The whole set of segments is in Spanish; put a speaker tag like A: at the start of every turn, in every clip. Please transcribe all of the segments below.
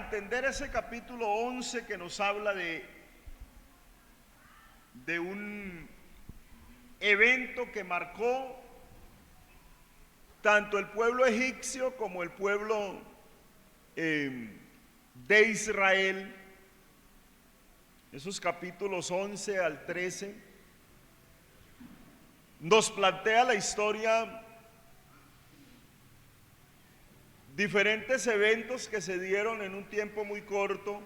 A: entender ese capítulo 11 que nos habla de un evento que marcó tanto el pueblo egipcio como el pueblo de Israel, esos capítulos 11 al 13, nos plantea la historia, diferentes eventos que se dieron en un tiempo muy corto.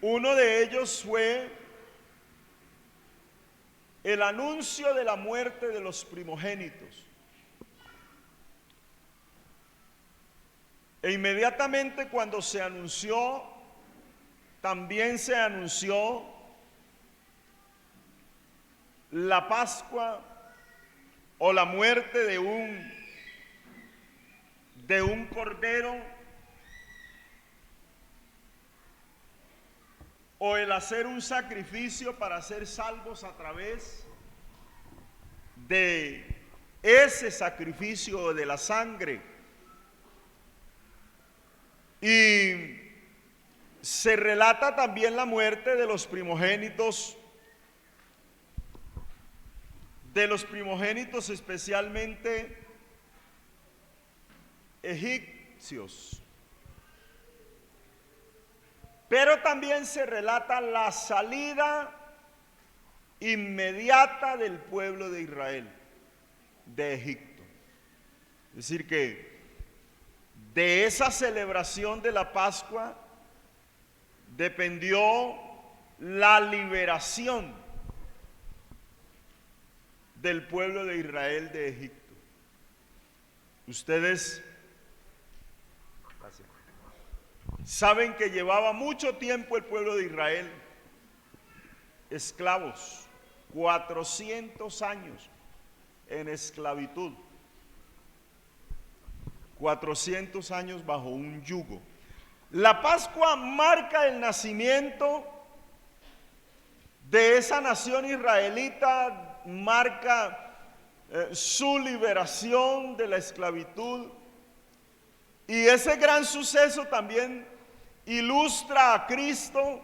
A: Uno de ellos fue el anuncio de la muerte de los primogénitos. E inmediatamente cuando se anunció, también se anunció la Pascua o la muerte de un cordero, o el hacer un sacrificio para ser salvos a través de ese sacrificio de la sangre. Y se relata también la muerte de los primogénitos especialmente egipcios. Pero también se relata la salida inmediata del pueblo de Israel de Egipto. Es decir que de esa celebración de la Pascua dependió la liberación del pueblo de Israel de Egipto. Ustedes saben que llevaba mucho tiempo el pueblo de Israel esclavos, 400 años en esclavitud, 400 años bajo un yugo. La Pascua marca el nacimiento de esa nación israelita, marca su liberación de la esclavitud, y ese gran suceso también ilustra a Cristo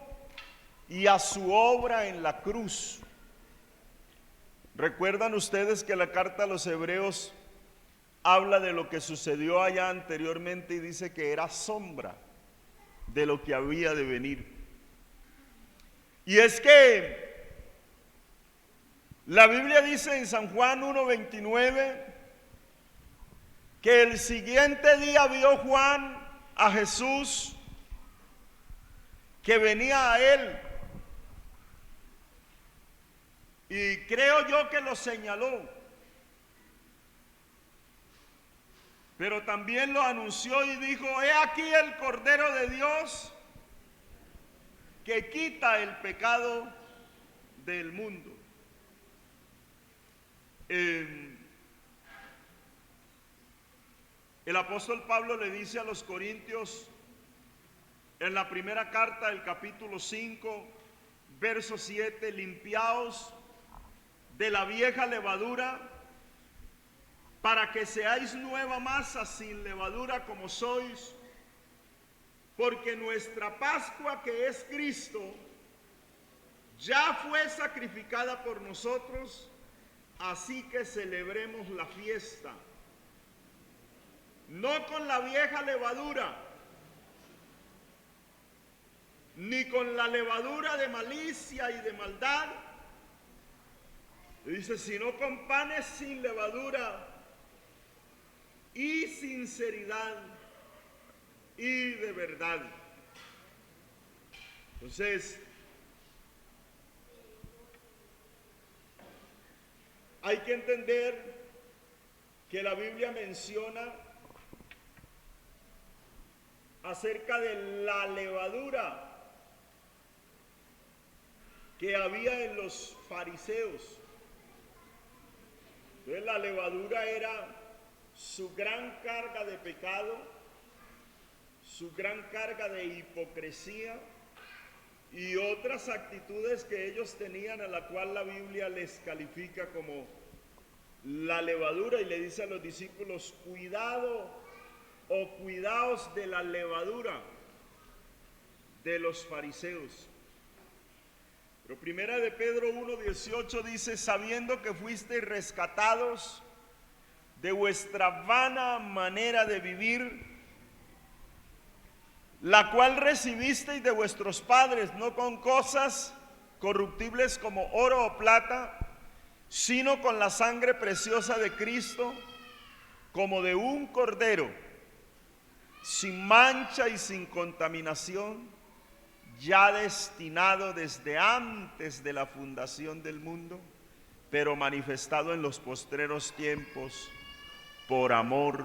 A: y a su obra en la cruz. ¿Recuerdan ustedes que la carta a los Hebreos habla de lo que sucedió allá anteriormente y dice que era sombra de lo que había de venir? Y es que la Biblia dice en San Juan 1:29 que el siguiente día vio Juan a Jesús que venía a él, y creo yo que lo señaló, pero también lo anunció y dijo: he aquí el Cordero de Dios que quita el pecado del mundo. El apóstol Pablo le dice a los corintios en la primera carta, el capítulo 5, verso 7: limpiaos de la vieja levadura, para que seáis nueva masa sin levadura como sois, porque nuestra Pascua, que es Cristo, ya fue sacrificada por nosotros, así que celebremos la fiesta, no con la vieja levadura, ni con la levadura de malicia y de maldad, dice, sino con panes sin levadura y sinceridad y de verdad. Entonces, hay que entender que la Biblia menciona acerca de la levadura que había en los fariseos. Entonces, la levadura era su gran carga de pecado, su gran carga de hipocresía y otras actitudes que ellos tenían, a la cual la Biblia les califica como la levadura, y le dice a los discípulos: cuidado o cuidaos de la levadura de los fariseos. Pero primera de Pedro 1:18 dice, sabiendo que fuisteis rescatados de vuestra vana manera de vivir, la cual recibisteis de vuestros padres, no con cosas corruptibles como oro o plata, sino con la sangre preciosa de Cristo, como de un cordero, sin mancha y sin contaminación, ya destinado desde antes de la fundación del mundo, pero manifestado en los postreros tiempos por amor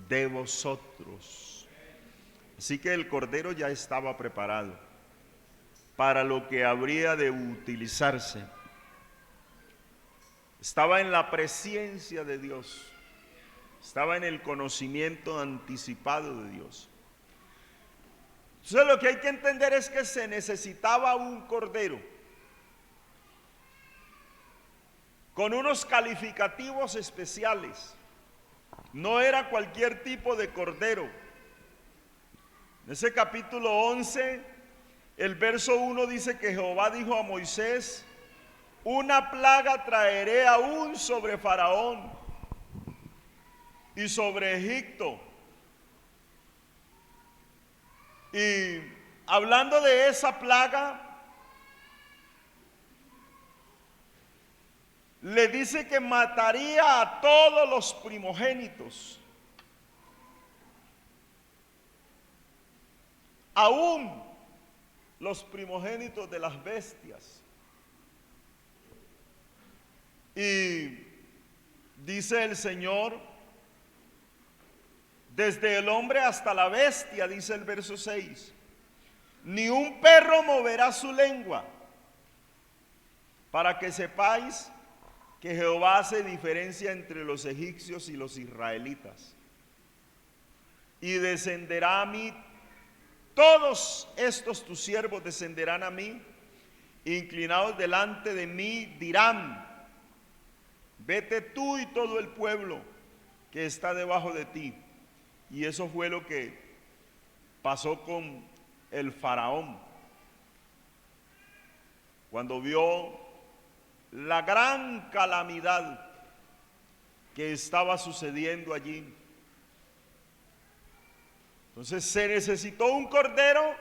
A: de vosotros. Así que el cordero ya estaba preparado para lo que habría de utilizarse. Estaba en la presencia de Dios, estaba en el conocimiento anticipado de Dios. Entonces lo que hay que entender es que se necesitaba un cordero con unos calificativos especiales. No era cualquier tipo de cordero. En ese capítulo 11, el verso 1 dice que Jehová dijo a Moisés, una plaga traeré aún sobre Faraón y sobre Egipto. Y hablando de esa plaga, le dice que mataría a todos los primogénitos, aún los primogénitos de las bestias. Y dice el Señor, desde el hombre hasta la bestia, dice el verso 6, ni un perro moverá su lengua, para que sepáis que Jehová hace diferencia entre los egipcios y los israelitas. Y descenderá a mí, todos estos tus siervos descenderán a mí, inclinados delante de mí dirán, vete tú y todo el pueblo que está debajo de ti. Y eso fue lo que pasó con el faraón. Cuando vio la gran calamidad que estaba sucediendo allí. Entonces se necesitó un cordero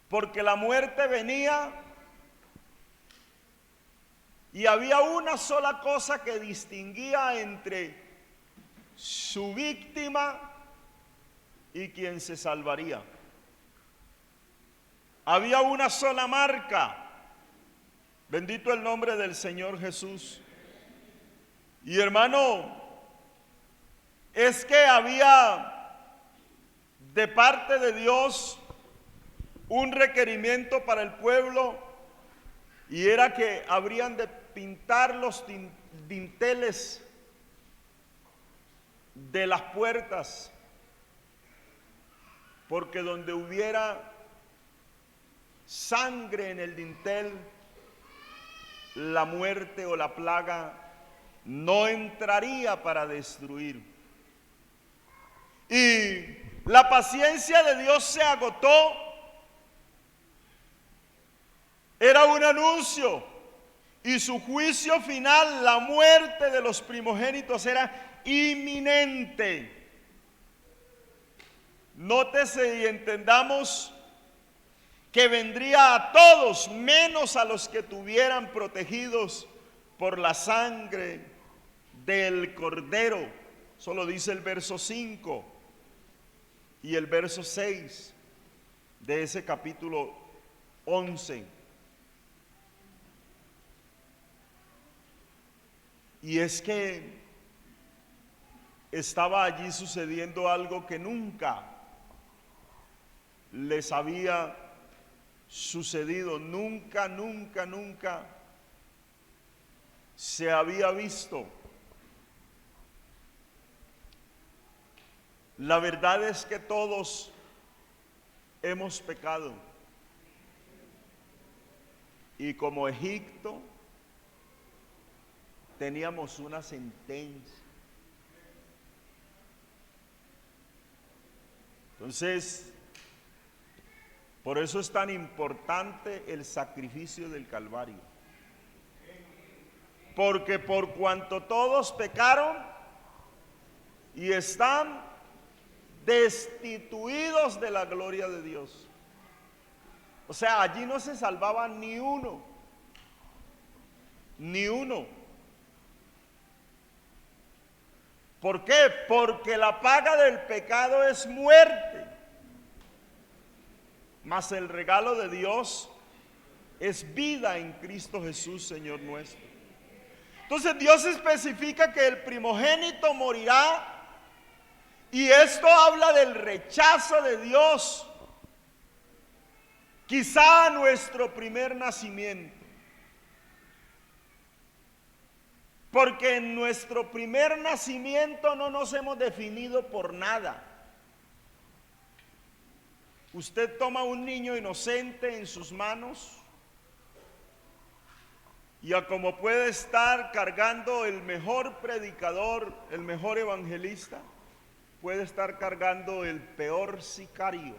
A: porque la muerte venía y había una sola cosa que distinguía entre su víctima y quien se salvaría. Había una sola marca. Bendito el nombre del Señor Jesús. Y hermano, es que había de parte de Dios un requerimiento para el pueblo, y era que habrían de pintar los dinteles de las puertas, porque donde hubiera sangre en el dintel, la muerte o la plaga no entraría para destruir. Y la paciencia de Dios se agotó. Era un anuncio, y su juicio final, la muerte de los primogénitos, era inminente. Nótese y entendamos que vendría a todos, menos a los que tuvieran protegidos por la sangre del Cordero. Solo dice el verso 5 y el verso 6 de ese capítulo 11. Y es que estaba allí sucediendo algo que nunca les había sucedido, nunca se había visto. La verdad es que todos hemos pecado, y como Egipto teníamos una sentencia. Entonces, por eso es tan importante el sacrificio del Calvario. Porque por cuanto todos pecaron y están destituidos de la gloria de Dios. O sea, allí no se salvaba ni uno. Ni uno. ¿Por qué? Porque la paga del pecado es muerte. Mas el regalo de Dios es vida en Cristo Jesús, Señor nuestro. Entonces Dios especifica que el primogénito morirá, y esto habla del rechazo de Dios, quizá a nuestro primer nacimiento. Porque en nuestro primer nacimiento no nos hemos definido por nada. Usted toma un niño inocente en sus manos y a como puede estar cargando el mejor predicador, el mejor evangelista, puede estar cargando el peor sicario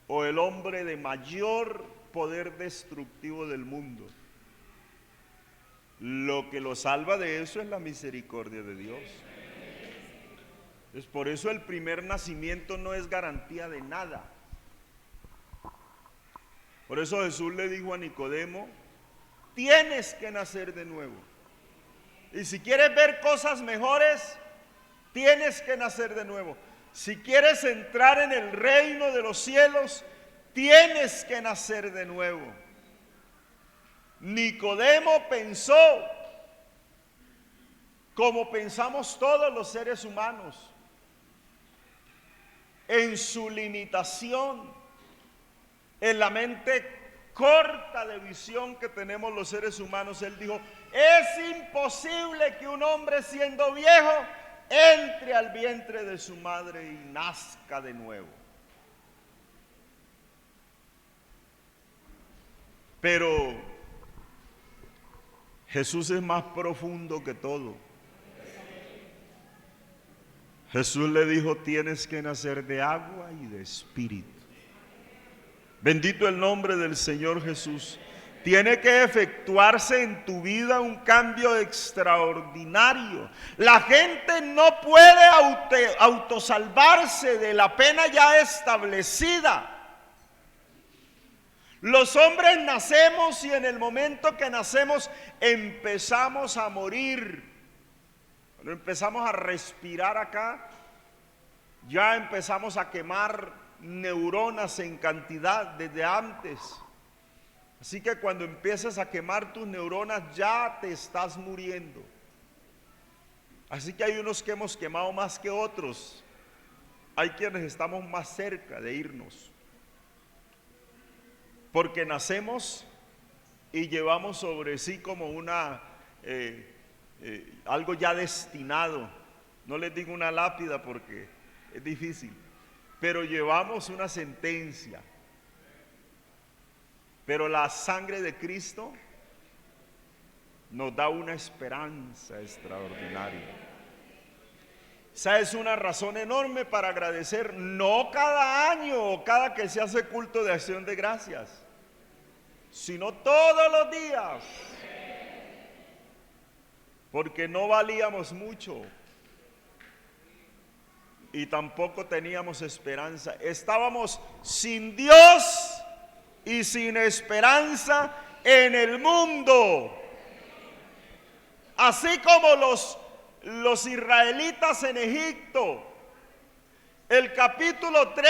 A: o el hombre de mayor poder destructivo del mundo. Lo que lo salva de eso es la misericordia de Dios. Es por eso el primer nacimiento no es garantía de nada. Por eso Jesús le dijo a Nicodemo: tienes que nacer de nuevo. Y si quieres ver cosas mejores, tienes que nacer de nuevo. Si quieres entrar en el reino de los cielos, tienes que nacer de nuevo. Nicodemo pensó como pensamos todos los seres humanos, en su limitación, en la mente corta de visión que tenemos los seres humanos. Él dijo: es imposible que un hombre siendo viejo entre al vientre de su madre y nazca de nuevo. Pero Jesús es más profundo que todo. Jesús le dijo: tienes que nacer de agua y de espíritu. Bendito el nombre del Señor Jesús. Tiene que efectuarse en tu vida un cambio extraordinario. La gente no puede autosalvarse de la pena ya establecida. Los hombres nacemos y en el momento que nacemos empezamos a morir. Cuando empezamos a respirar acá, ya empezamos a quemar neuronas en cantidad desde antes. Así que cuando empiezas a quemar tus neuronas ya te estás muriendo. Así que hay unos que hemos quemado más que otros. Hay quienes estamos más cerca de irnos. Porque nacemos y llevamos sobre sí como algo ya destinado. No les digo una lápida porque es difícil, pero llevamos una sentencia. Pero la sangre de Cristo nos da una esperanza extraordinaria. Esa es una razón enorme para agradecer, no cada año o cada que se hace culto de acción de gracias, sino todos los días. Porque no valíamos mucho y tampoco teníamos esperanza. Estábamos sin Dios y sin esperanza en el mundo. Así como los israelitas en Egipto. El capítulo 3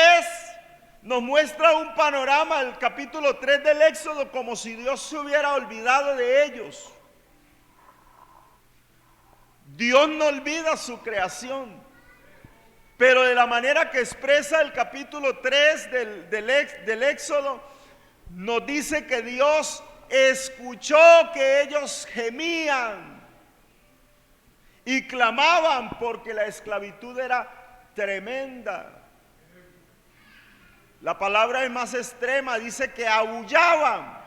A: nos muestra un panorama, el capítulo 3 del Éxodo, como si Dios se hubiera olvidado de ellos. Dios no olvida su creación, pero de la manera que expresa el capítulo 3 del Éxodo, nos dice que Dios escuchó que ellos gemían y clamaban porque la esclavitud era tremenda. La palabra es más extrema, dice que aullaban.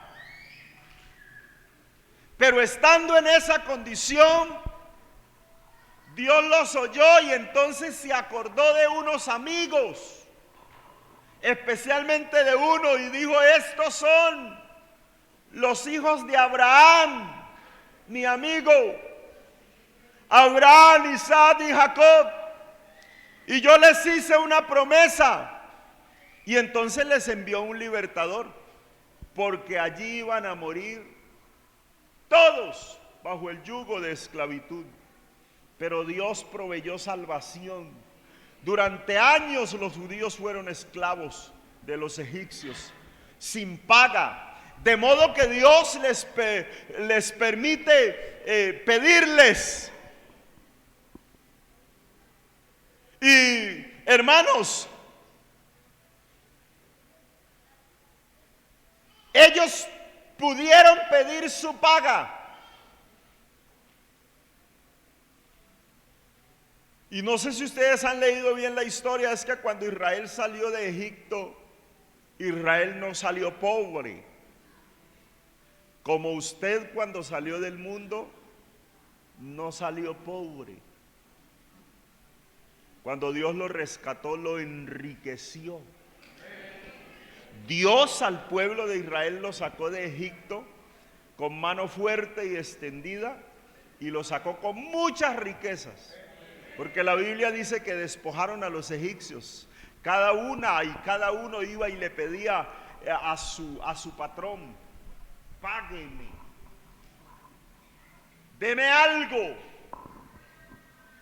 A: Pero estando en esa condición, Dios los oyó y entonces se acordó de unos amigos, especialmente de uno, y dijo: estos son los hijos de Abraham, mi amigo, Abraham, Isaac y Jacob, y yo les hice una promesa. Y entonces les envió un libertador, porque allí iban a morir todos bajo el yugo de esclavitud. Pero Dios proveyó salvación. Durante años los judíos fueron esclavos de los egipcios, sin paga, de modo que Dios les permite pedirles. Y hermanos, ellos pudieron pedir su paga. Y no sé si ustedes han leído bien la historia, es que cuando Israel salió de Egipto, Israel no salió pobre. Como usted cuando salió del mundo, no salió pobre. Cuando Dios lo rescató, lo enriqueció. Dios al pueblo de Israel lo sacó de Egipto con mano fuerte y extendida, y lo sacó con muchas riquezas. Porque la Biblia dice que despojaron a los egipcios. Cada uno iba y le pedía a su patrón: págueme, deme algo.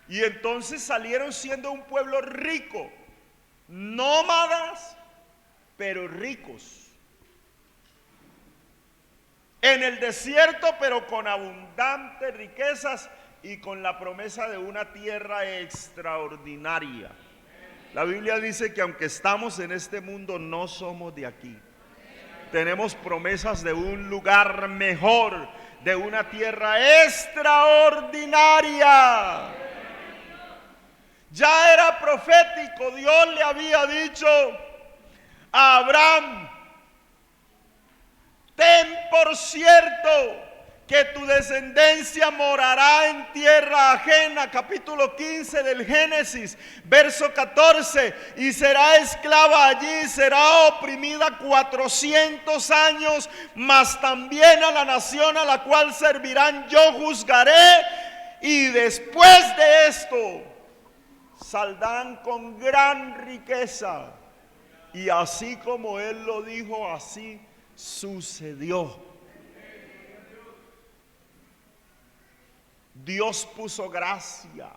A: Y entonces salieron siendo un pueblo rico, nómadas, pero ricos. En el desierto, pero con abundantes riquezas y con la promesa de una tierra extraordinaria. La Biblia dice que aunque estamos en este mundo, no somos de aquí. Tenemos promesas de un lugar mejor, de una tierra extraordinaria. Ya era profético, Dios le había dicho a Abraham: ten por cierto que tu descendencia morará en tierra ajena, capítulo 15 del Génesis, verso 14, y será esclava allí, será oprimida 400 años, mas también a la nación a la cual servirán yo juzgaré, y después de esto saldrán con gran riqueza. Y así como él lo dijo, así sucedió. Dios puso gracia.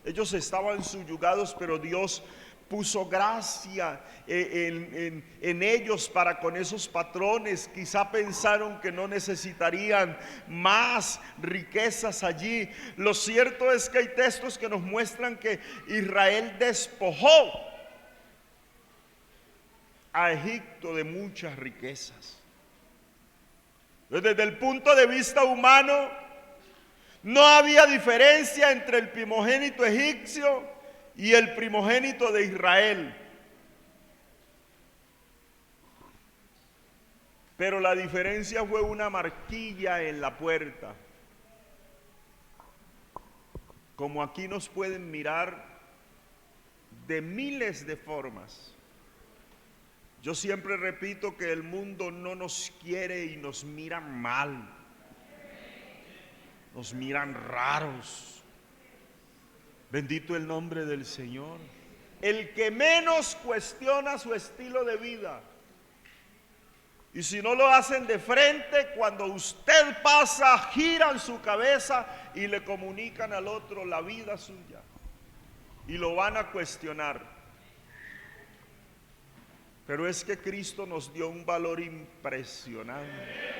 A: Ellos estaban subyugados, pero Dios puso gracia en ellos para con esos patrones. Quizá pensaron que no necesitarían más riquezas allí. Lo cierto es que hay textos que nos muestran que Israel despojó a Egipto de muchas riquezas. Desde el punto de vista humano, no había diferencia entre el primogénito egipcio y el primogénito de Israel. Pero la diferencia fue una marquilla en la puerta. Como aquí nos pueden mirar de miles de formas. Yo siempre repito que el mundo no nos quiere y nos mira mal. Nos miran raros. Bendito el nombre del Señor. El que menos cuestiona su estilo de vida. Y si no lo hacen de frente, cuando usted pasa, giran su cabeza y le comunican al otro la vida suya. Y lo van a cuestionar. Pero es que Cristo nos dio un valor impresionante.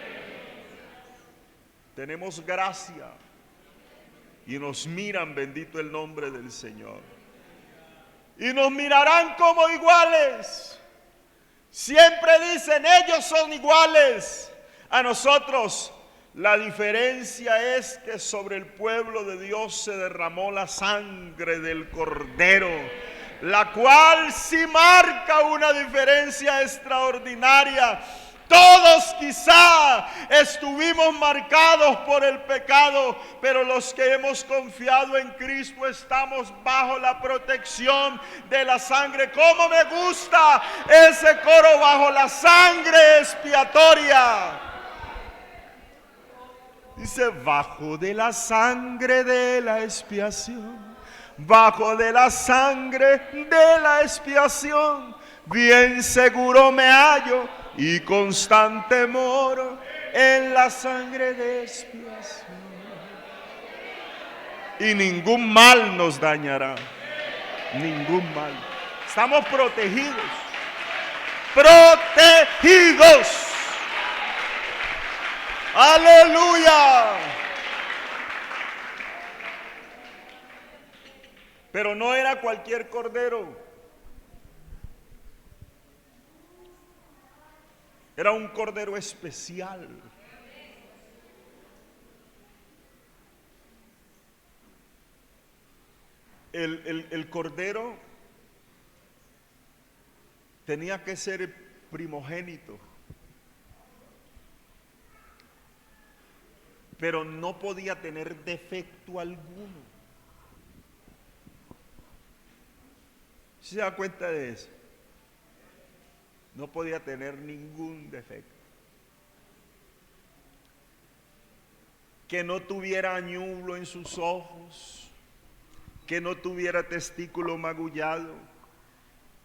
A: Tenemos gracia y nos miran, bendito el nombre del Señor. Y nos mirarán como iguales. Siempre dicen: ellos son iguales a nosotros. La diferencia es que sobre el pueblo de Dios se derramó la sangre del Cordero, la cual sí marca una diferencia extraordinaria. Todos quizá estuvimos marcados por el pecado, pero los que hemos confiado en Cristo estamos bajo la protección de la sangre. ¿Cómo me gusta ese coro? Bajo la sangre expiatoria. Dice, bajo de la sangre de la expiación, bajo de la sangre de la expiación, bien seguro me hallo y constante moro en la sangre de expiación. Y ningún mal nos dañará, ningún mal. Estamos protegidos, protegidos. Aleluya. Pero no era cualquier cordero. Era un cordero especial. El cordero tenía que ser primogénito, pero no podía tener defecto alguno. ¿Se da cuenta de eso? No podía tener ningún defecto. Que no tuviera añulo en sus ojos, que no tuviera testículo magullado,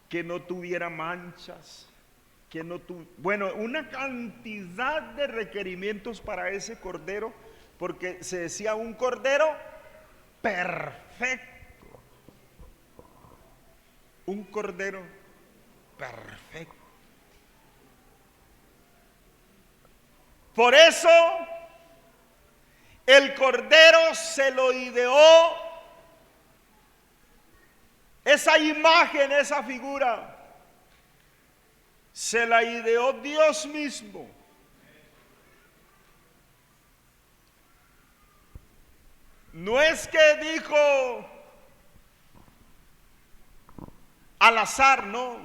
A: que no tuviera manchas, que no bueno, una cantidad de requerimientos para ese cordero, porque se decía un cordero perfecto. Un cordero perfecto. Por eso el cordero se lo ideó, esa imagen, esa figura, se la ideó Dios mismo. No es que dijo al azar, no,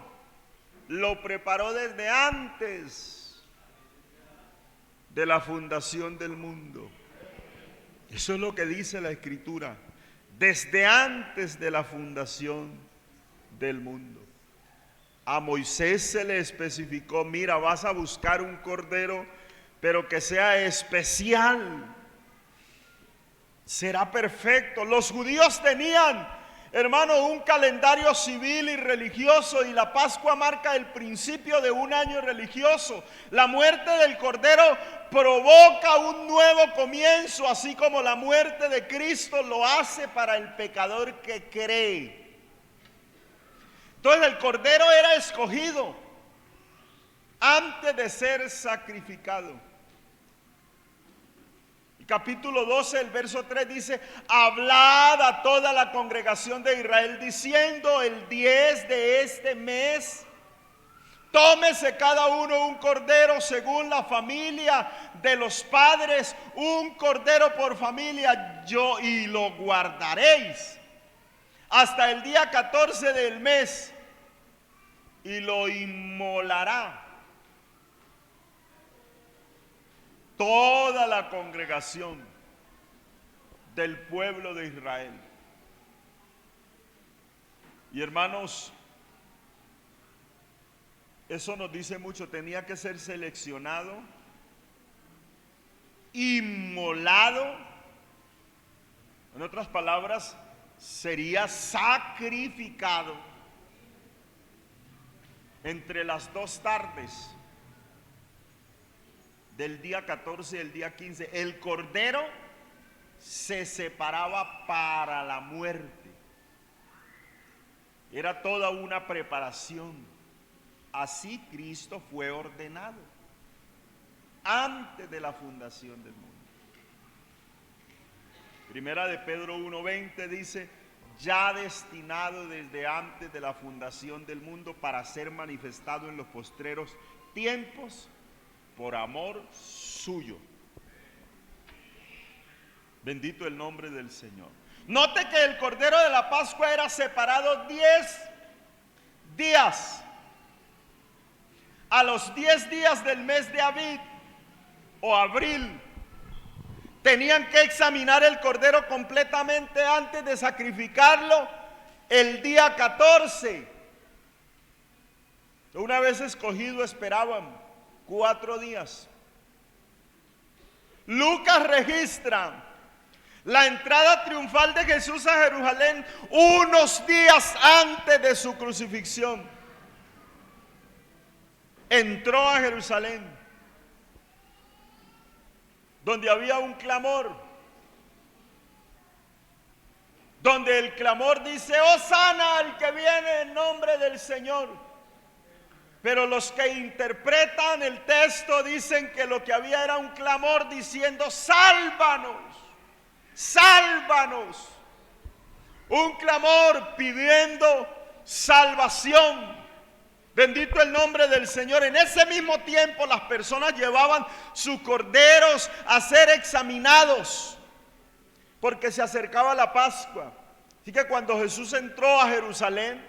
A: lo preparó desde antes de la fundación del mundo. Eso es lo que dice la Escritura, desde antes de la fundación del mundo. A Moisés se le especificó, mira, vas a buscar un cordero, pero que sea especial, será perfecto. Los judíos tenían, hermano, un calendario civil y religioso, y la Pascua marca el principio de un año religioso. La muerte del Cordero provoca un nuevo comienzo, así como la muerte de Cristo lo hace para el pecador que cree. Entonces el Cordero era escogido antes de ser sacrificado. Capítulo 12, el verso 3 dice, hablad a toda la congregación de Israel diciendo, el 10 de este mes, tómese cada uno un cordero según la familia de los padres, un cordero por familia, y lo guardaréis hasta el día 14 del mes, y lo inmolará toda la congregación del pueblo de Israel. Y hermanos, eso nos dice mucho. Tenía que ser seleccionado, inmolado, en otras palabras, sería sacrificado entre las 2 tardes del día 14 y el día 15. El cordero se separaba para la muerte. Era toda una preparación. Así Cristo fue ordenado antes de la fundación del mundo. Primera de Pedro 1:20 dice, ya destinado desde antes de la fundación del mundo para ser manifestado en los postreros tiempos por amor suyo. Bendito el nombre del Señor. Note que el Cordero de la Pascua era separado 10 días a los 10 días del mes de Abib o abril, tenían que examinar el cordero completamente antes de sacrificarlo el día 14. Una vez escogido, esperaban 4 días. Lucas registra la entrada triunfal de Jesús a Jerusalén unos días antes de su crucifixión. Entró a Jerusalén, donde había un clamor, donde el clamor dice: Hosana al que viene en nombre del Señor. Pero los que interpretan el texto dicen que lo que había era un clamor diciendo: sálvanos, sálvanos. Un clamor pidiendo salvación. Bendito el nombre del Señor. En ese mismo tiempo las personas llevaban sus corderos a ser examinados, porque se acercaba la Pascua. Así que cuando Jesús entró a Jerusalén,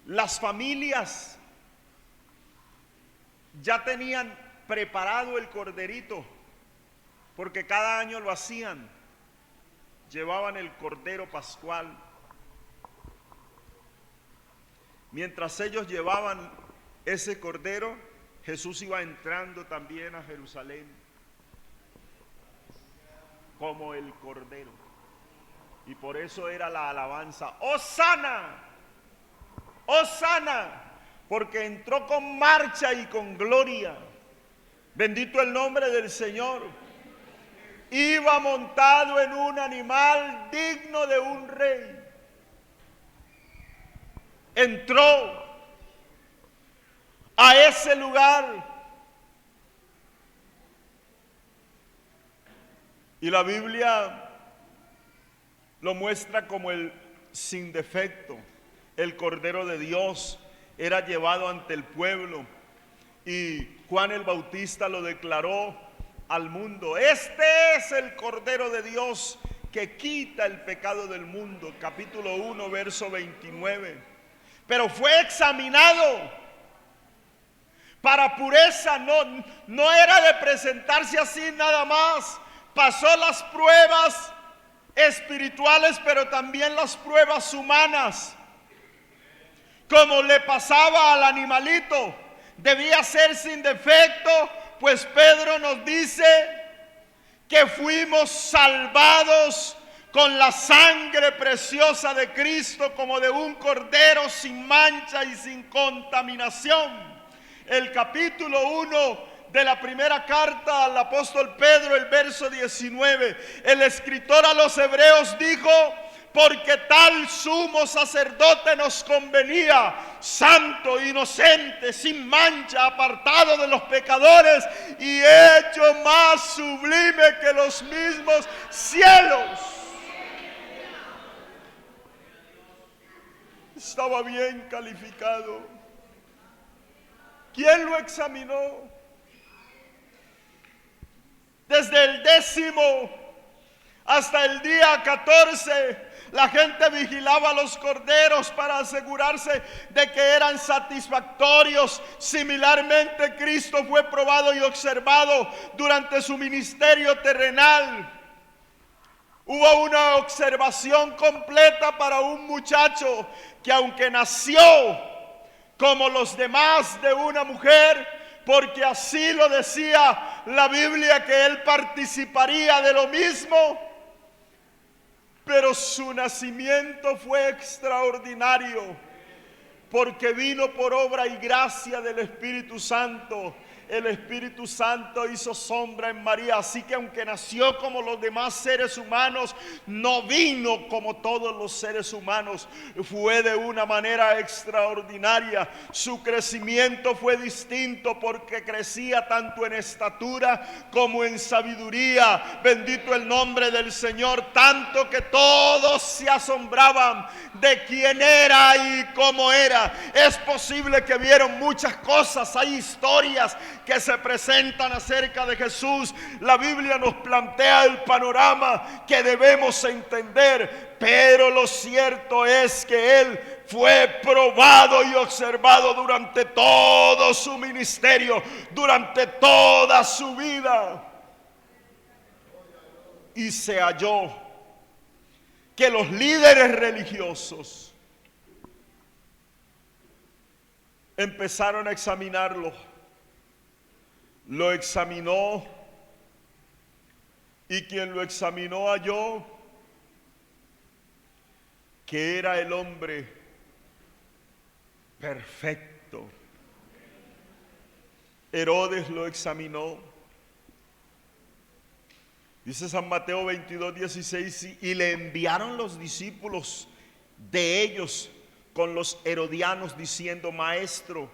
A: las familias ya tenían preparado el corderito, porque cada año lo hacían. Llevaban el cordero pascual. Mientras ellos llevaban ese cordero, Jesús iba entrando también a Jerusalén como el cordero. Y por eso era la alabanza: Hosana, Hosana, porque entró con marcha y con gloria. Bendito el nombre del Señor. Iba montado en un animal digno de un rey. Entró a ese lugar. Y la Biblia lo muestra como el sin defecto. El Cordero de Dios era llevado ante el pueblo. Y Juan el Bautista lo declaró al mundo: este es el Cordero de Dios que quita el pecado del mundo. Capítulo 1, verso 29. Pero fue examinado para pureza, no era de presentarse así nada más. Pasó las pruebas espirituales, pero también las pruebas humanas. Como le pasaba al animalito, debía ser sin defecto, pues Pedro nos dice que fuimos salvados con la sangre preciosa de Cristo, como de un cordero sin mancha y sin contaminación. El capítulo 1 de la primera carta al apóstol Pedro, el verso 19, el escritor a los hebreos dijo: porque tal sumo sacerdote nos convenía, santo, inocente, sin mancha, apartado de los pecadores y hecho más sublime que los mismos cielos. Estaba bien calificado. ¿Quién lo examinó? Desde el 10º hasta el día 14, la gente vigilaba los corderos para asegurarse de que eran satisfactorios. Similarmente, Cristo fue probado y observado durante su ministerio terrenal. Hubo una observación completa para un muchacho que, aunque nació como los demás de una mujer, porque así lo decía la Biblia, que él participaría de lo mismo, pero su nacimiento fue extraordinario, porque vino por obra y gracia del Espíritu Santo. El Espíritu Santo hizo sombra en María, así que aunque nació como los demás seres humanos, no vino como todos los seres humanos. Fue de una manera extraordinaria. Su crecimiento fue distinto, porque crecía tanto en estatura como en sabiduría. Bendito el nombre del Señor, tanto que todos se asombraban de quién era y cómo era. Es posible que vieron muchas cosas, hay historias que se presentan acerca de Jesús. La Biblia nos plantea el panorama que debemos entender, pero lo cierto es que Él fue probado y observado durante todo su ministerio, durante toda su vida. Y se halló que los líderes religiosos empezaron a examinarlo. Lo examinó, y quien lo examinó halló que era el hombre perfecto. Herodes lo examinó. Dice San Mateo 22:16, y le enviaron los discípulos de ellos con los herodianos diciendo: Maestro,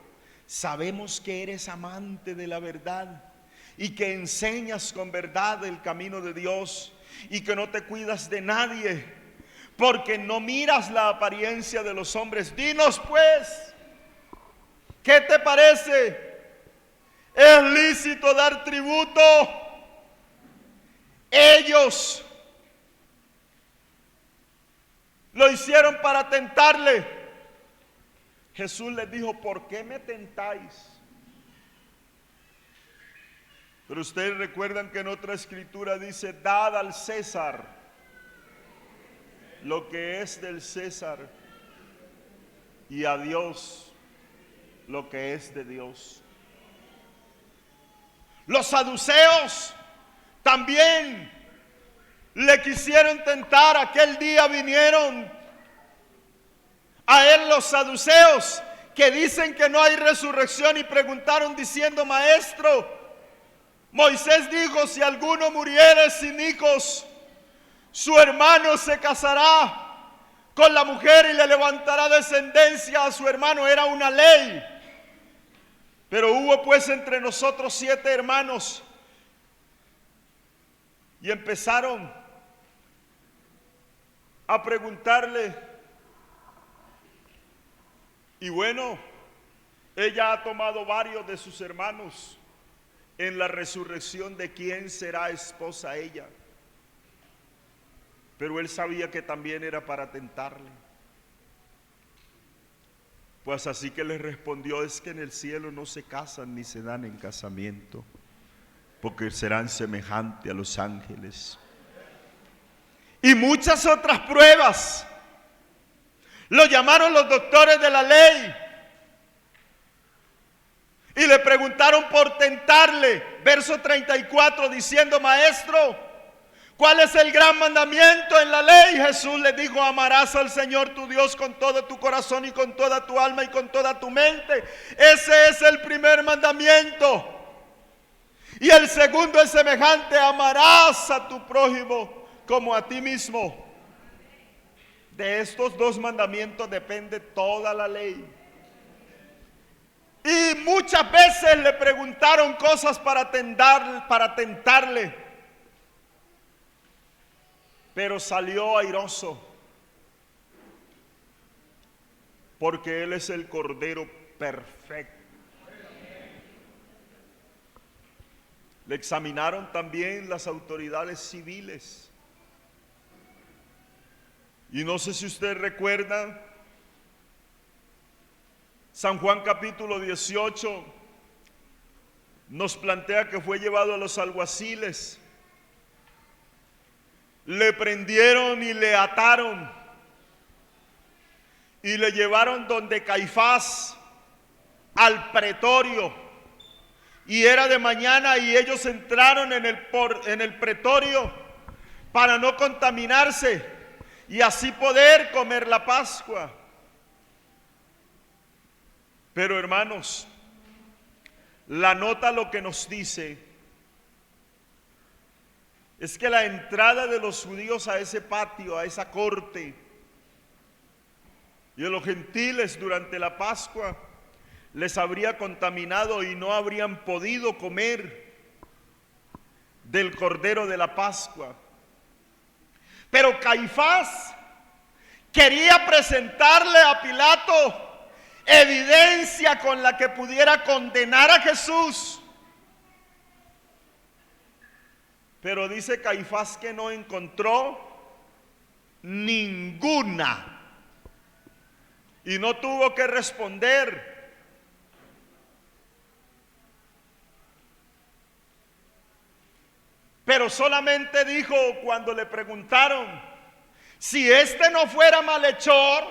A: sabemos que eres amante de la verdad y que enseñas con verdad el camino de Dios y que no te cuidas de nadie, porque no miras la apariencia de los hombres. Dinos pues, ¿qué te parece? ¿Es lícito dar tributo? Ellos lo hicieron para tentarle. Jesús les dijo: ¿por qué me tentáis? Pero ustedes recuerdan que en otra escritura dice: dad al César lo que es del César y a Dios lo que es de Dios. Los saduceos también le quisieron tentar. Aquel día vinieron a él los saduceos, que dicen que no hay resurrección, y preguntaron diciendo: Maestro, Moisés dijo: si alguno muriere sin hijos, su hermano se casará con la mujer y le levantará descendencia a su hermano. Era una ley. Pero hubo pues entre nosotros 7 hermanos, y empezaron a preguntarle. Y bueno, ella ha tomado varios de sus hermanos. En la resurrección, ¿de quién será esposa ella? Pero él sabía que también era para tentarle. Pues así que les respondió: es que en el cielo no se casan ni se dan en casamiento, porque serán semejantes a los ángeles. Y muchas otras pruebas. Lo llamaron los doctores de la ley y le preguntaron por tentarle. Verso 34, diciendo: Maestro, ¿cuál es el gran mandamiento en la ley? Jesús le dijo: amarás al Señor tu Dios con todo tu corazón y con toda tu alma y con toda tu mente. Ese es el primer mandamiento. Y el segundo es semejante: amarás a tu prójimo como a ti mismo. De estos 2 mandamientos depende toda la ley. Y muchas veces le preguntaron cosas para tentarle, pero salió airoso, porque Él es el Cordero perfecto. Le examinaron también las autoridades civiles. Y no sé si usted recuerda, San Juan capítulo 18 nos plantea que fue llevado a los alguaciles, le prendieron y le ataron y le llevaron donde Caifás, al pretorio, y era de mañana, y ellos entraron en el pretorio para no contaminarse y así poder comer la Pascua. Pero hermanos, la nota lo que nos dice es que la entrada de los judíos a ese patio, a esa corte, y de los gentiles durante la Pascua les habría contaminado y no habrían podido comer del cordero de la Pascua. Pero Caifás quería presentarle a Pilato evidencia con la que pudiera condenar a Jesús. Pero dice Caifás que no encontró ninguna y no tuvo que responder. Pero solamente dijo cuando le preguntaron: si este no fuera malhechor,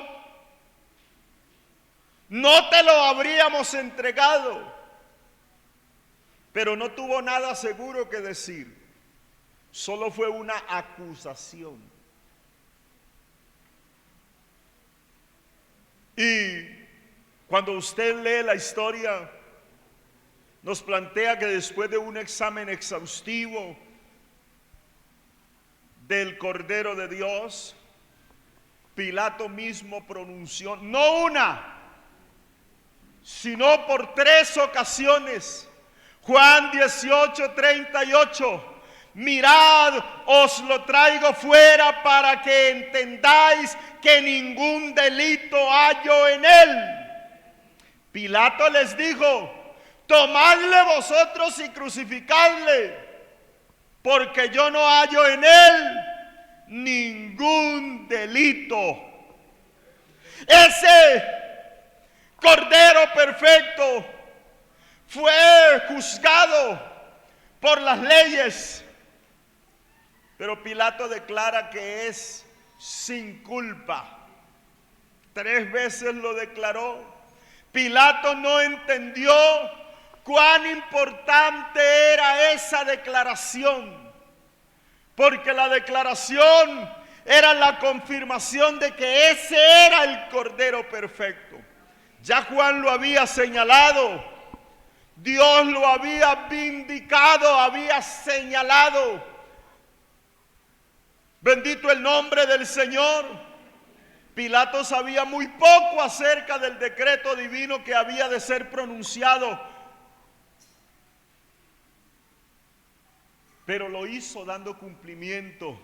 A: no te lo habríamos entregado. Pero no tuvo nada seguro que decir. Solo fue una acusación. Y cuando usted lee la historia, nos plantea que después de un examen exhaustivo del Cordero de Dios, Pilato mismo pronunció, no una, sino por 3 ocasiones, Juan 18:38, mirad, os lo traigo fuera para que entendáis que ningún delito hallo en él. Pilato les dijo: tomadle vosotros y crucificadle, porque yo no hallo en él ningún delito. Ese Cordero perfecto fue juzgado por las leyes, pero Pilato declara que es sin culpa. 3 veces lo declaró. Pilato no entendió cuán importante era esa declaración, porque la declaración era la confirmación de que ese era el Cordero perfecto. Ya Juan lo había señalado, Dios lo había vindicado, había señalado. Bendito el nombre del Señor. Pilato sabía muy poco acerca del decreto divino que había de ser pronunciado, pero lo hizo dando cumplimiento,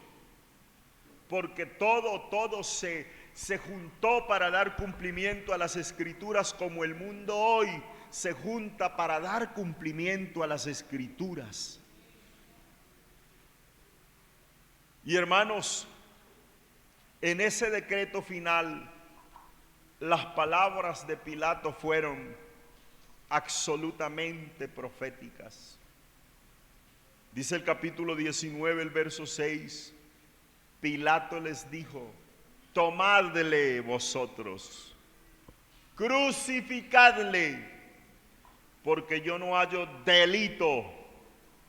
A: porque todo se juntó para dar cumplimiento a las Escrituras, como el mundo hoy se junta para dar cumplimiento a las Escrituras. Y hermanos, en ese decreto final, las palabras de Pilato fueron absolutamente proféticas. Dice el capítulo 19, el verso 6, Pilato les dijo: tomadle vosotros, crucificadle, porque yo no hallo delito,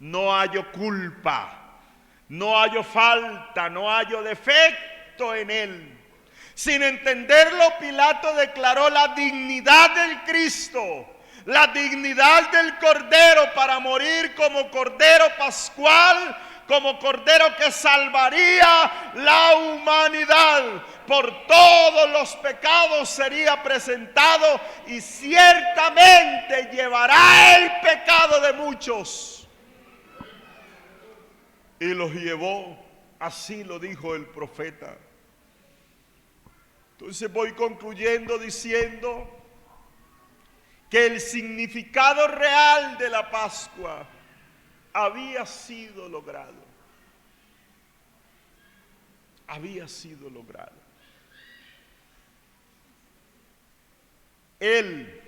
A: no hallo culpa, no hallo falta, no hallo defecto en él. Sin entenderlo, Pilato declaró la dignidad del Cristo, la dignidad del Cordero para morir como Cordero pascual, como Cordero que salvaría la humanidad. Por todos los pecados sería presentado y ciertamente llevará el pecado de muchos. Y los llevó, así lo dijo el profeta. Entonces voy concluyendo diciendo que el significado real de la Pascua había sido logrado. Había sido logrado. El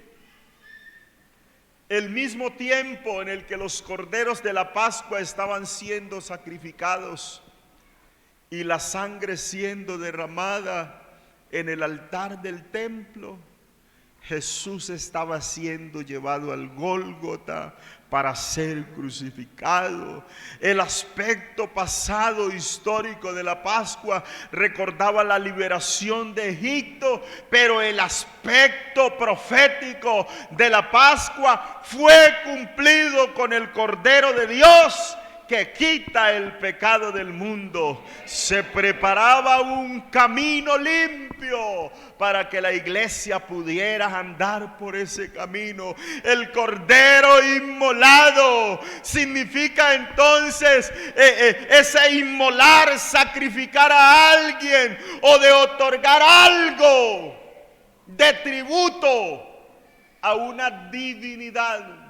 A: mismo tiempo en el que los corderos de la Pascua estaban siendo sacrificados y la sangre siendo derramada en el altar del templo, Jesús estaba siendo llevado al Gólgota para ser crucificado. El aspecto pasado histórico de la Pascua recordaba la liberación de Egipto, pero el aspecto profético de la Pascua fue cumplido con el Cordero de Dios que quita el pecado del mundo. Se preparaba un camino limpio para que la iglesia pudiera andar por ese camino. El Cordero inmolado significa entonces ese inmolar, sacrificar a alguien o de otorgar algo de tributo a una divinidad,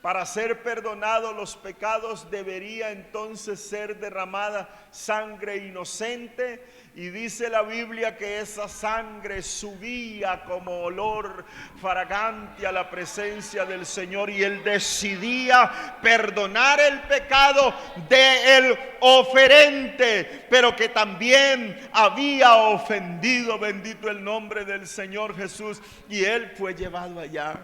A: Para ser perdonados los pecados debería entonces ser derramada sangre inocente, y dice la Biblia que esa sangre subía como olor fragante a la presencia del Señor, y Él decidía perdonar el pecado del oferente, pero que también había ofendido. Bendito el nombre del Señor Jesús, y Él fue llevado allá.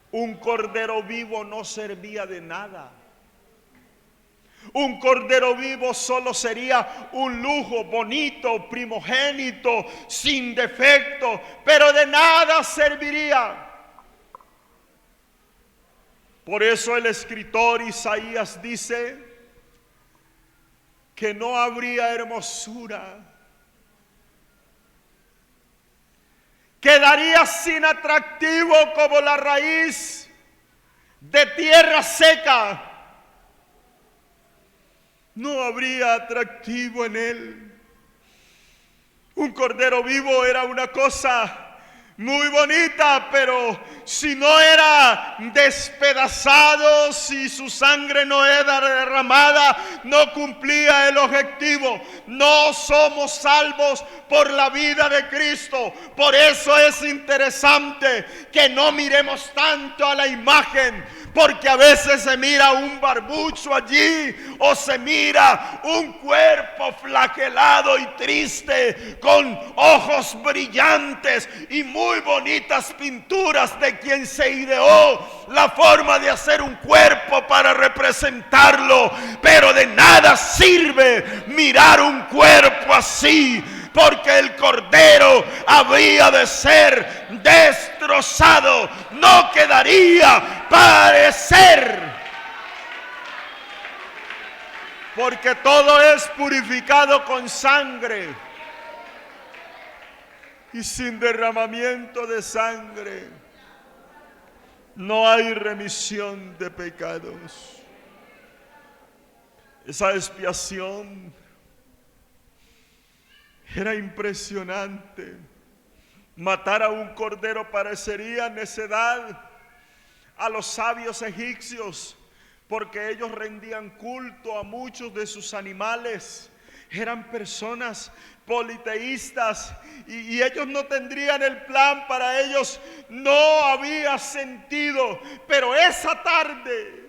A: Un cordero vivo no servía de nada. Un cordero vivo solo sería un lujo, bonito, primogénito, sin defecto, pero de nada serviría. Por eso el escritor Isaías dice que no habría hermosura, quedaría sin atractivo como la raíz de tierra seca. No habría atractivo en él. Un cordero vivo era una cosa muy bonita, pero si no era despedazado, si su sangre no era derramada, no cumplía el objetivo. No somos salvos por la vida de Cristo. Por eso es interesante que no miremos tanto a la imagen, porque a veces se mira un barbucho allí, o se mira un cuerpo flagelado y triste, con ojos brillantes y muy bonitas pinturas de quien se ideó la forma de hacer un cuerpo para representarlo. Pero de nada sirve mirar un cuerpo así, porque el cordero habría de ser destrozado, no quedaría parecer, porque todo es purificado con sangre, y sin derramamiento de sangre no hay remisión de pecados. Esa expiación era impresionante. Matar a un cordero parecería necedad a los sabios egipcios, porque ellos rendían culto a muchos de sus animales. Eran personas politeístas, y ellos no tendrían el plan. Para ellos no había sentido. Pero esa tarde,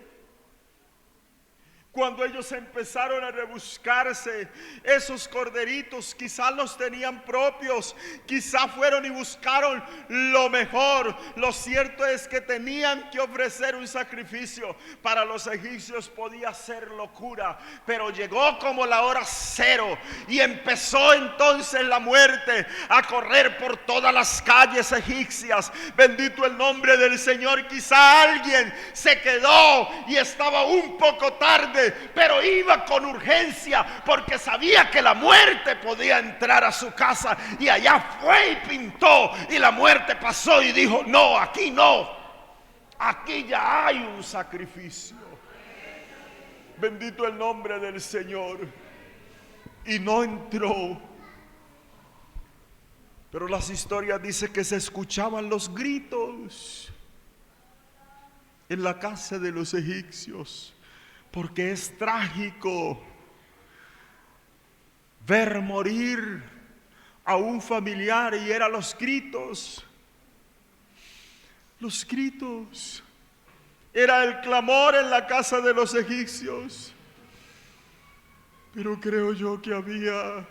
A: cuando ellos empezaron a rebuscarse esos corderitos, quizás los tenían propios, quizás fueron y buscaron lo mejor. Lo cierto es que tenían que ofrecer un sacrificio. Para los egipcios podía ser locura, pero llegó como la hora cero, y empezó entonces la muerte a correr por todas las calles egipcias. Bendito el nombre del Señor. Quizá alguien se quedó y estaba un poco tarde, pero iba con urgencia, porque sabía que la muerte podía entrar a su casa, y allá fue y pintó, y la muerte pasó y dijo: no, aquí no, aquí ya hay un sacrificio. Bendito el nombre del Señor. Y no entró. Pero las historias dicen que se escuchaban los gritos en la casa de los egipcios, porque es trágico ver morir a un familiar, y eran los gritos. Los gritos. Era el clamor en la casa de los egipcios. Pero creo yo que había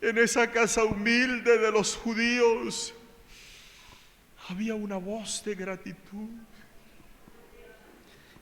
A: en esa casa humilde de los judíos, había una voz de gratitud,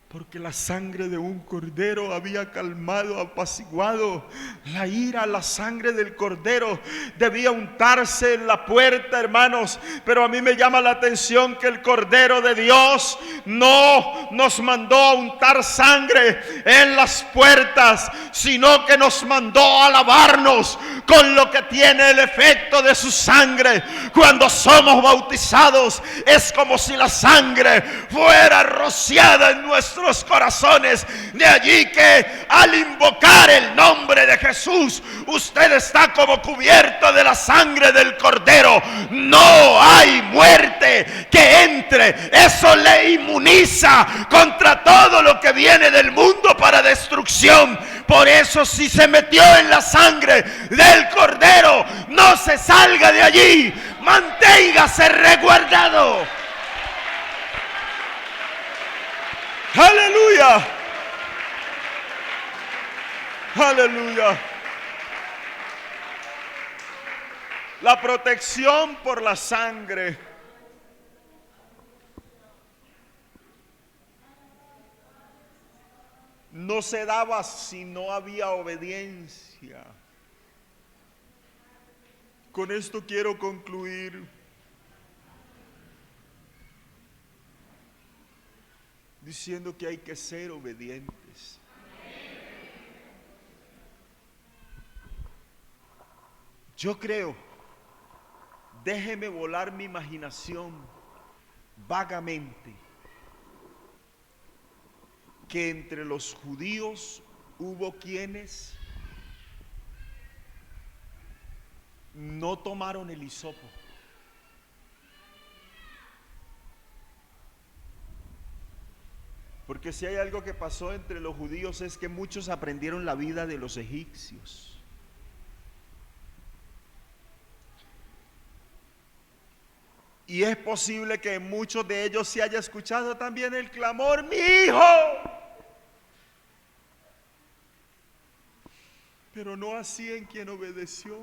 A: porque la sangre de un cordero había calmado, apaciguado la ira. La sangre del cordero debía untarse en la puerta, hermanos. Pero a mí me llama la atención que el Cordero de Dios no nos mandó a untar sangre en las puertas, sino que nos mandó a lavarnos con lo que tiene el efecto de su sangre. Cuando somos bautizados, es como si la sangre fuera rociada en nuestro nuestros corazones. De allí que al invocar el nombre de Jesús, usted está como cubierto de la sangre del Cordero. No hay muerte que entre. Eso le inmuniza contra todo lo que viene del mundo para destrucción. Por eso, si se metió en la sangre del Cordero, no se salga de allí, manténgase resguardado. Aleluya, aleluya. La protección por la sangre no se daba si no había obediencia. Con esto quiero concluir. Diciendo que hay que ser obedientes. Yo creo, déjeme volar mi imaginación vagamente, que entre los judíos hubo quienes no tomaron el hisopo. Porque si hay algo que pasó entre los judíos es que muchos aprendieron la vida de los egipcios. Y es posible que en muchos de ellos se haya escuchado también el clamor: ¡mi hijo! Pero no así en quien obedeció.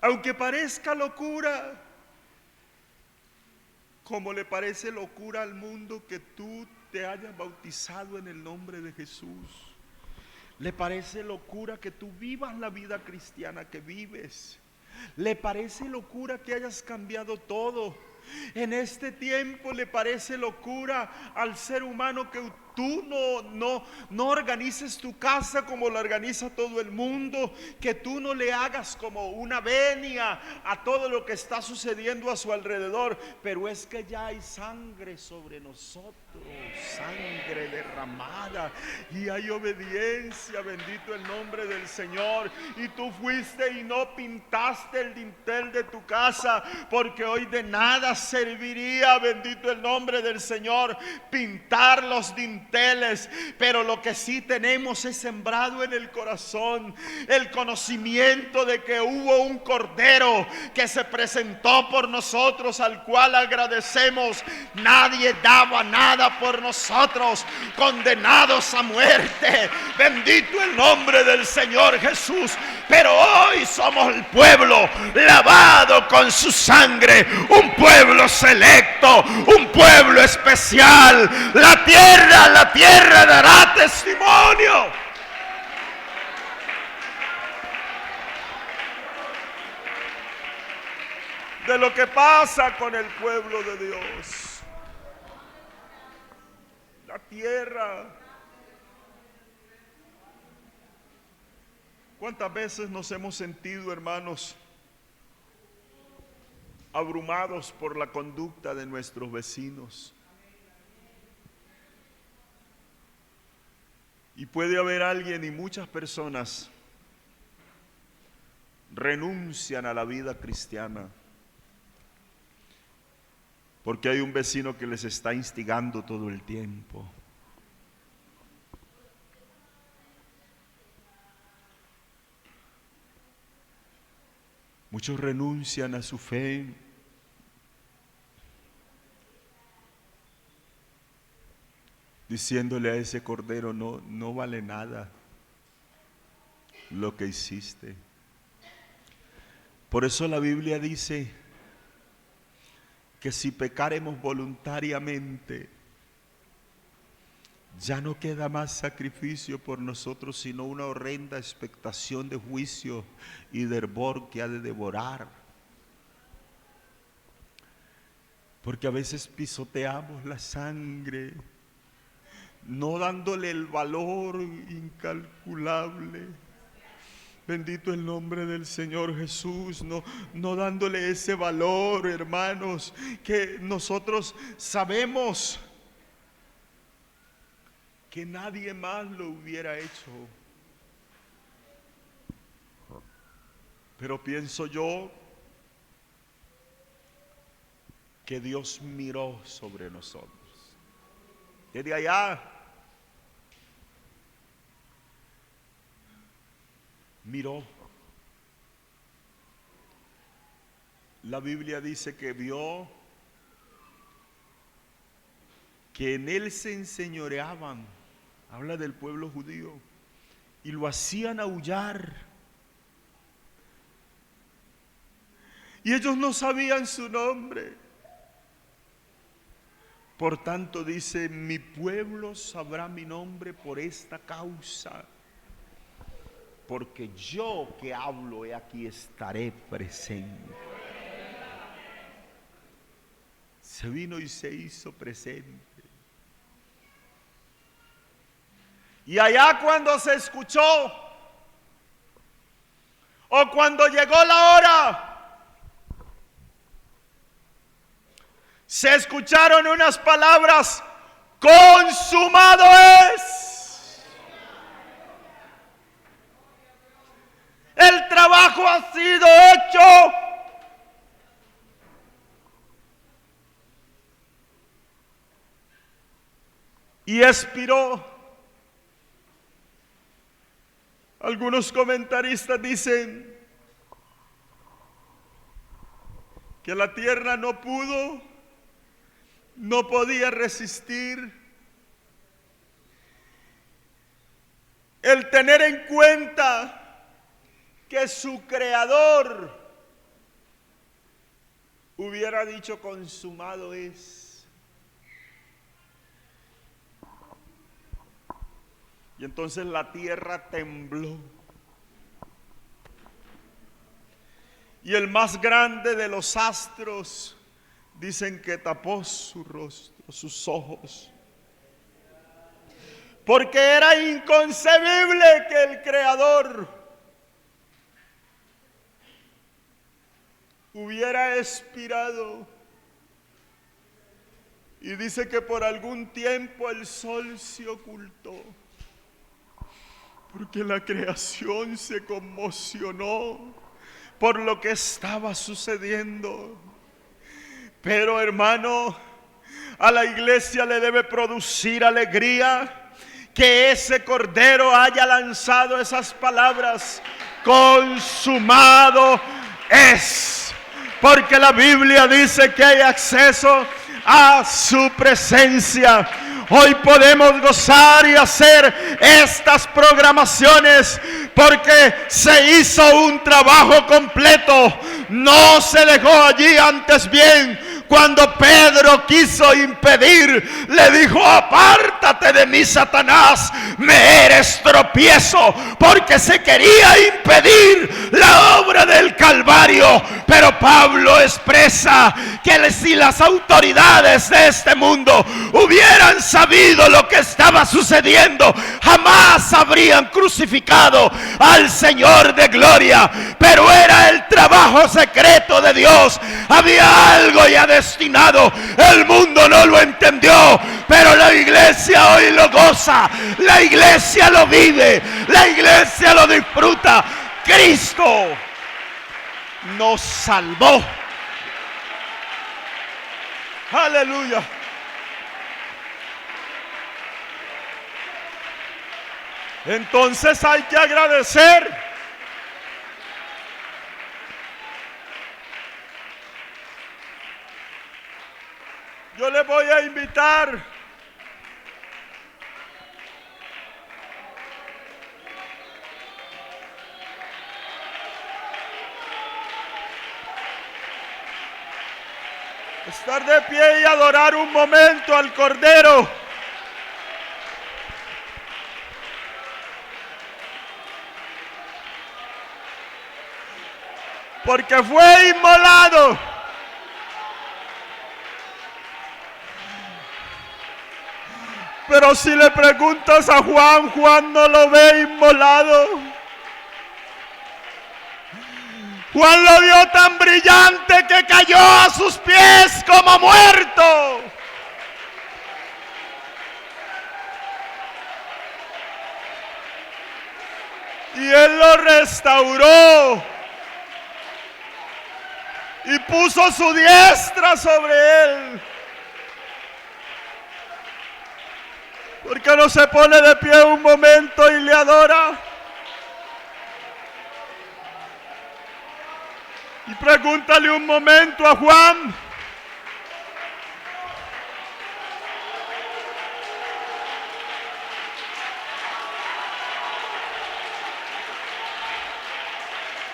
A: Aunque parezca locura, como le parece locura al mundo que tú te hayas bautizado en el nombre de Jesús. Le parece locura que tú vivas la vida cristiana que vives. Le parece locura que hayas cambiado todo. En este tiempo le parece locura al ser humano que tú no organices tu casa como la organiza todo el mundo, que tú no le hagas como una venia a todo lo que está sucediendo a su alrededor. Pero es que ya hay sangre sobre nosotros, sangre derramada, y hay obediencia. Bendito el nombre del Señor. Y tú fuiste y no pintaste el dintel de tu casa, porque hoy de nada serviría, bendito el nombre del Señor, pintar los dinteles. Pero lo que sí tenemos es sembrado en el corazón el conocimiento de que hubo un Cordero que se presentó por nosotros, al cual agradecemos. Nadie daba nada por nosotros, condenados a muerte. Bendito el nombre del Señor Jesús. Pero hoy somos el pueblo lavado con su sangre, un pueblo selecto, un pueblo especial. La tierra dará testimonio. De lo que pasa con el pueblo de Dios. La tierra. ¿Cuántas veces nos hemos sentido, hermanos, abrumados por la conducta de nuestros vecinos? Y puede haber alguien, y muchas personas renuncian a la vida cristiana porque hay un vecino que les está instigando todo el tiempo. Muchos renuncian a su fe diciéndole a ese Cordero: no vale nada lo que hiciste. Por eso la Biblia dice que si pecaremos voluntariamente, ya no queda más sacrificio por nosotros, sino una horrenda expectación de juicio y de hervor que ha de devorar. Porque a veces pisoteamos la sangre, no dándole el valor incalculable, Bendito el nombre del Señor Jesús, no dándole ese valor, hermanos, que nosotros sabemos que nadie más lo hubiera hecho. Pero pienso yo que Dios miró sobre nosotros. Desde allá miró. La Biblia dice que vio que en él se enseñoreaban, habla del pueblo judío, y lo hacían aullar. Y ellos no sabían su nombre. Por tanto dice, mi pueblo sabrá mi nombre por esta causa, porque yo que hablo, he aquí estaré presente. Se vino y se hizo presente. Y allá cuando se escuchó, o cuando llegó la hora, se escucharon unas palabras: consumado es. El trabajo ha sido hecho. Y expiró. Algunos comentaristas dicen que la tierra no podía resistir el tener en cuenta que su creador hubiera dicho consumado es. Y entonces la tierra tembló. Y el más grande de los astros dicen que tapó su rostro, sus ojos, porque era inconcebible que el Creador hubiera expirado. Y dice que por algún tiempo el sol se ocultó, porque la creación se conmocionó por lo que estaba sucediendo. Pero hermano, a la iglesia le debe producir alegría que ese cordero haya lanzado esas palabras: consumado es. Porque la Biblia dice que hay acceso a su presencia. Hoy podemos gozar y hacer estas programaciones porque se hizo un trabajo completo. No se dejó allí, antes bien, cuando Pedro quiso impedir, le dijo: apártate de mí, Satanás, me eres tropiezo, porque se quería impedir la obra del Calvario. Pero Pablo expresa que si las autoridades de este mundo hubieran sabido lo que estaba sucediendo, jamás habrían crucificado al Señor de gloria. Pero era el trabajo secreto de Dios. Había algo ya destinado. El mundo no lo entendió, pero la iglesia hoy lo goza, la iglesia lo vive, la iglesia lo disfruta. Cristo nos salvó. Aleluya. Entonces hay que agradecer. Yo le voy a invitar a estar de pie y adorar un momento al Cordero. Porque fue inmolado. Pero si le preguntas a Juan, Juan no lo ve inmolado. Juan lo vio tan brillante que cayó a sus pies como muerto. Y él lo restauró y puso su diestra sobre él. ¿Por qué no se pone de pie un momento y le adora? Y pregúntale un momento a Juan.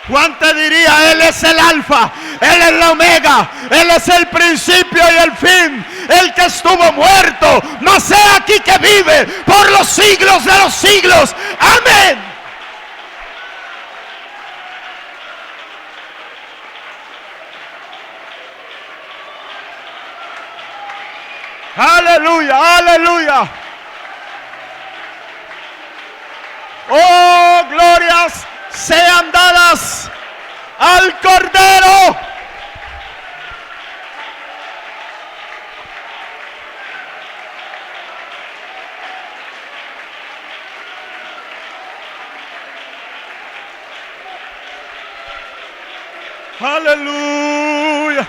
A: Juan te diría, Él es el alfa, Él es la omega, Él es el principio y el fin, el que estuvo muerto, mas he aquí que vive por los siglos de los siglos. Amén. Aleluya, aleluya. Oh, glorias sean dadas al Cordero. Aleluya.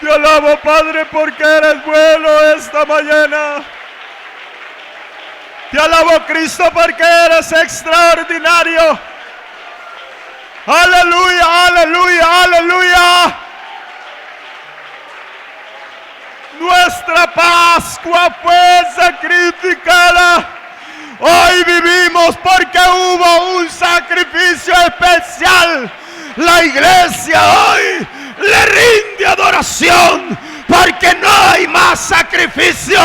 A: Te alabo, Padre, porque eres bueno esta mañana. Te alabo, Cristo, porque eres extraordinario. Aleluya, aleluya, aleluya. Nuestra Pascua fue sacrificada. Hoy vivimos porque hubo un sacrificio especial. La iglesia hoy le rinde adoración porque no hay más sacrificio,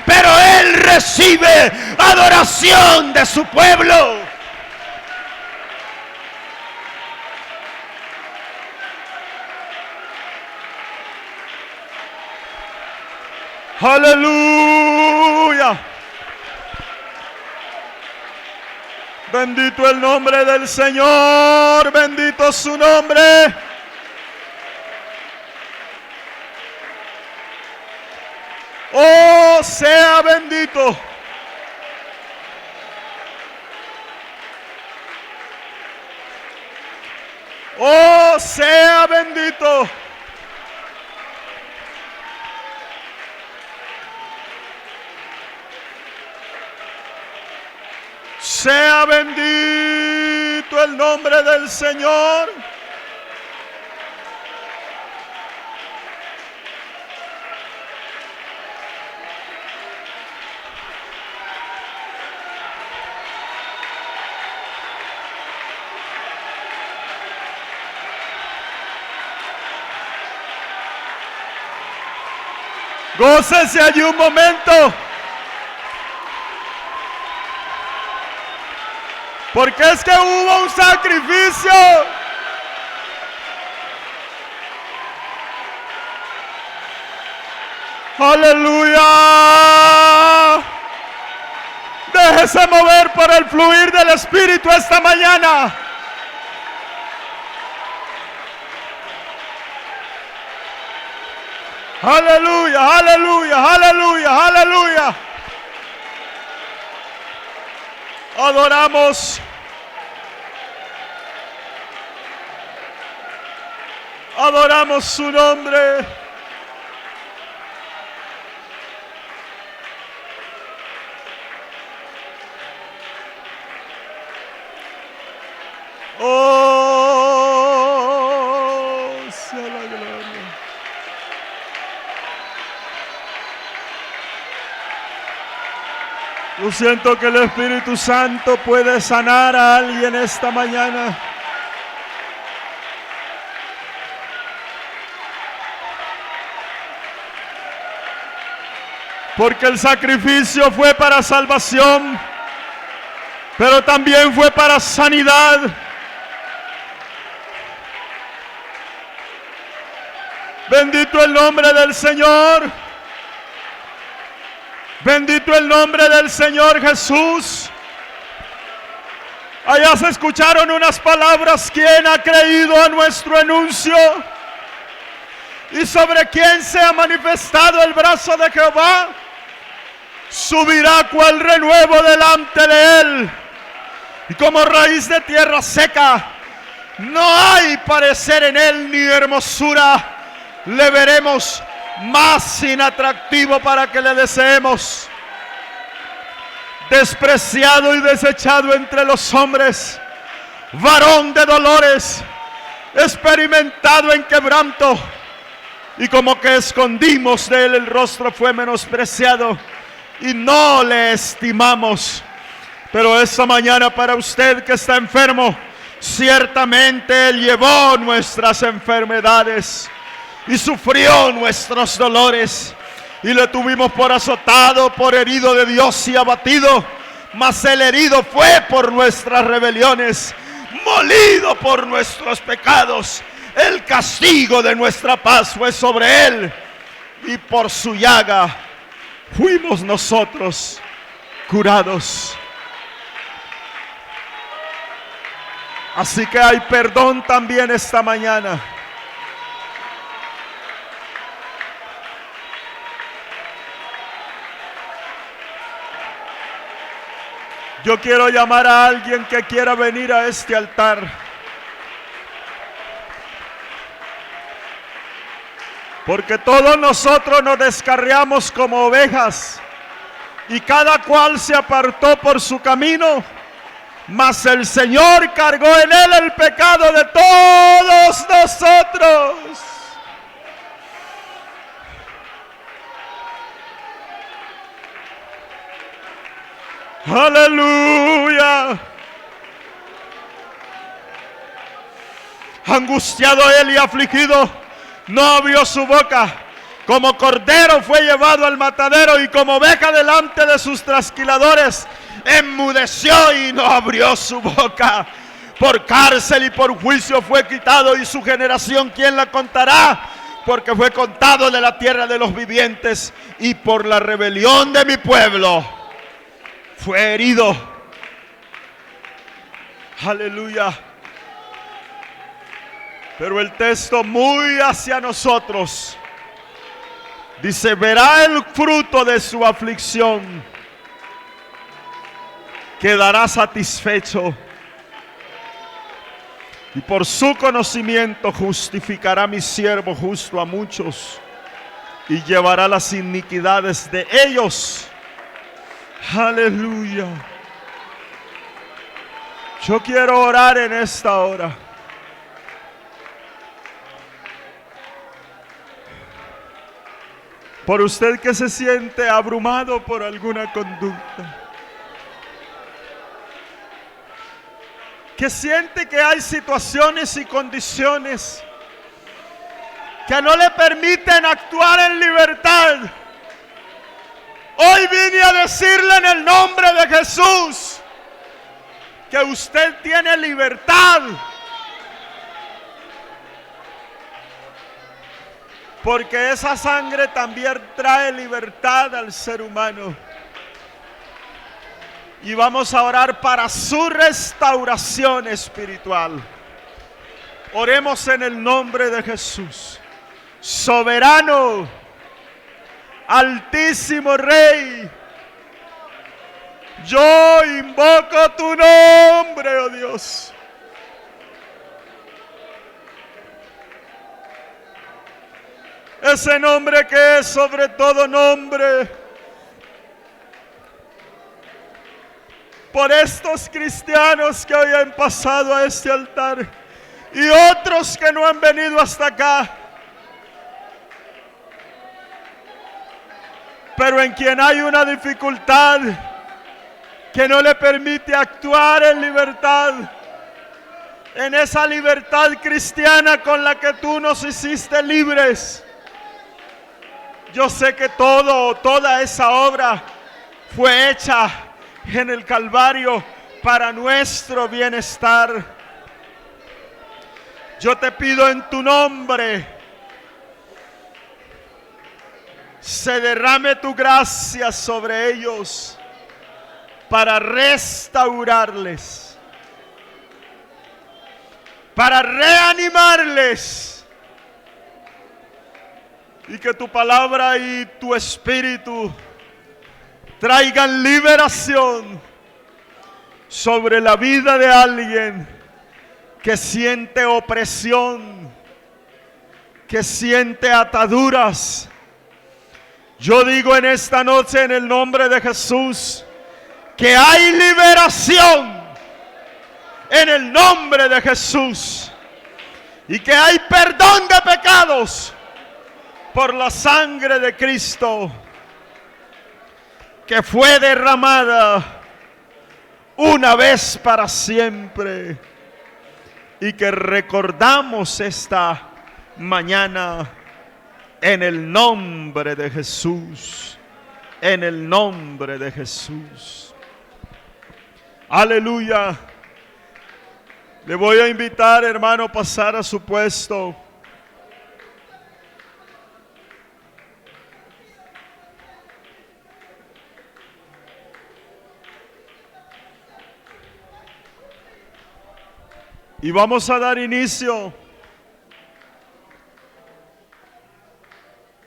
A: pero Él recibe adoración de su pueblo. Aleluya. Bendito el nombre del Señor, bendito su nombre. Oh, sea bendito. Oh, sea bendito. Sea bendito el nombre del Señor. Gócese allí un momento. Porque es que hubo un sacrificio. Aleluya. Déjese mover por el fluir del Espíritu esta mañana. Aleluya, aleluya, aleluya, aleluya. Adoramos. Adoramos su nombre. Oh, sea la gloria. Yo siento que el Espíritu Santo puede sanar a alguien esta mañana. Porque el sacrificio fue para salvación, pero también fue para sanidad. Bendito el nombre del Señor. Bendito el nombre del Señor Jesús. Allá se escucharon unas palabras: ¿quién ha creído a nuestro anuncio? Y sobre quién se ha manifestado el brazo de Jehová, subirá cual renuevo delante de él, y como raíz de tierra seca, no hay parecer en él ni hermosura. Le veremos más inatractivo para que le deseemos. Despreciado y desechado entre los hombres, varón de dolores, experimentado en quebranto, y como que escondimos de él el rostro, fue menospreciado y no le estimamos. Pero esta mañana, para usted que está enfermo, ciertamente él llevó nuestras enfermedades y sufrió nuestros dolores, y le tuvimos por azotado, por herido de Dios y abatido. Mas el herido fue por nuestras rebeliones, molido por nuestros pecados. El castigo de nuestra paz fue sobre él, y por su llaga fuimos nosotros curados. Así que hay perdón también esta mañana. Yo quiero llamar a alguien que quiera venir a este altar, porque todos nosotros nos descarriamos como ovejas, y cada cual se apartó por su camino, mas el Señor cargó en él el pecado de todos nosotros. Aleluya. Angustiado él y afligido, no abrió su boca. Como cordero fue llevado al matadero, y como oveja delante de sus trasquiladores, enmudeció y no abrió su boca. Por cárcel y por juicio fue quitado, y su generación, ¿quién la contará? Porque fue contado de la tierra de los vivientes, y por la rebelión de mi pueblo fue herido. Aleluya. Pero el texto muy hacia nosotros dice: verá el fruto de su aflicción, quedará satisfecho, y por su conocimiento justificará mi siervo justo a muchos, y llevará las iniquidades de ellos. Aleluya. Yo quiero orar en esta hora. Por usted que se siente abrumado por alguna conducta, que siente que hay situaciones y condiciones que no le permiten actuar en libertad. Hoy vine a decirle en el nombre de Jesús que usted tiene libertad, porque esa sangre también trae libertad al ser humano. Y vamos a orar para su restauración espiritual. Oremos en el nombre de Jesús. Soberano, altísimo Rey, yo invoco tu nombre, oh Dios. Ese nombre que es sobre todo nombre. Por estos cristianos que hoy han pasado a este altar y otros que no han venido hasta acá, pero en quien hay una dificultad que no le permite actuar en libertad, en esa libertad cristiana con la que tú nos hiciste libres. Yo sé que toda esa obra fue hecha en el Calvario para nuestro bienestar. Yo te pido en tu nombre, se derrame tu gracia sobre ellos para restaurarles para reanimarles. Y que tu palabra y tu espíritu traigan liberación sobre la vida de alguien que siente opresión, que siente ataduras. Yo digo en esta noche en el nombre de Jesús que hay liberación en el nombre de Jesús y que hay perdón de pecados por la sangre de Cristo que fue derramada una vez para siempre y que recordamos esta mañana en el nombre de Jesús, en el nombre de Jesús. Aleluya. Le voy a invitar, hermano, a pasar a su puesto. Y vamos a dar inicio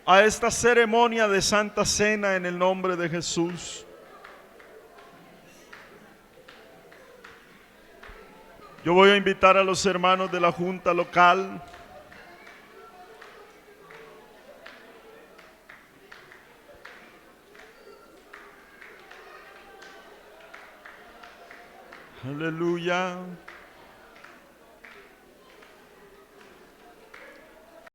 A: a esta ceremonia de Santa Cena en el nombre de Jesús. Yo voy a invitar a los hermanos de la Junta Local. Aleluya.